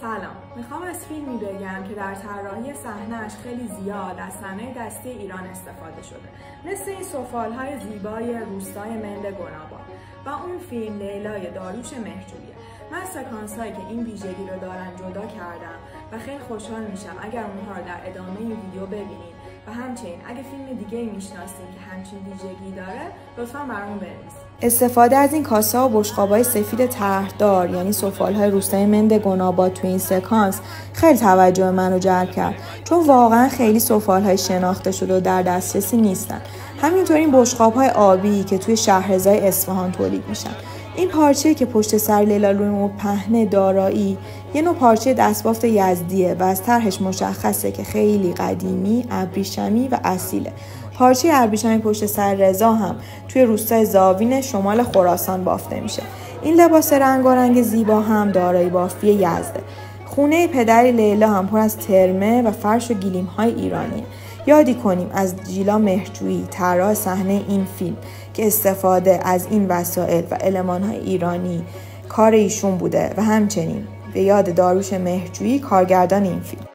سلام، میخوام از فیلمی بگم که در طراحی صحنه‌اش خیلی زیاد از صحنه دستی ایران استفاده شده، مثل این سفالهای زیبای روستای مند گناباد و اون فیلم لیلای داریوش مهرجویی. من سکانس‌هایی که این ویژگی رو دارن جدا کردم و خیلی خوشحال میشم اگر اونها رو در ادامه این ویدیو ببینید و همچنین اگه فیلم دیگه میشناسید که همچین ویژگی داره لطفاً برامون بنویسید. استفاده از این کاسه و بشقاب‌های سفید طرحدار یعنی سفال‌های روستای مند گناباد تو این سکانس خیلی توجه منو جلب کرد، چون واقعا خیلی سفال‌های شناخته شده و در دسترسی نیستن. همینطور این بشقاب‌های آبی که توی شهرضای اصفهان تولید میشن. این پارچه‌ای که پشت سر لیلا روی پهنه دارایی یه نوع پارچه دستبافت یزدیه و از طرحش مشخصه که خیلی قدیمی، ابریشمی و اصیله. پارچه ابریشمی پشت سر رضا هم توی روستای زاوین شمال خراسان بافته میشه. این لباس رنگارنگ زیبا هم دارای بافی یزده. خونه پدری لیلا هم پر از ترمه و فرش و گلیم‌های ایرانیه. یادی کنیم از جیلا مهرجویی طراح صحنه این فیلم که استفاده از این وسایل و المان‌های ایرانی کار ایشون بوده و همچنین به یاد داریوش مهرجویی کارگردان این فیلم.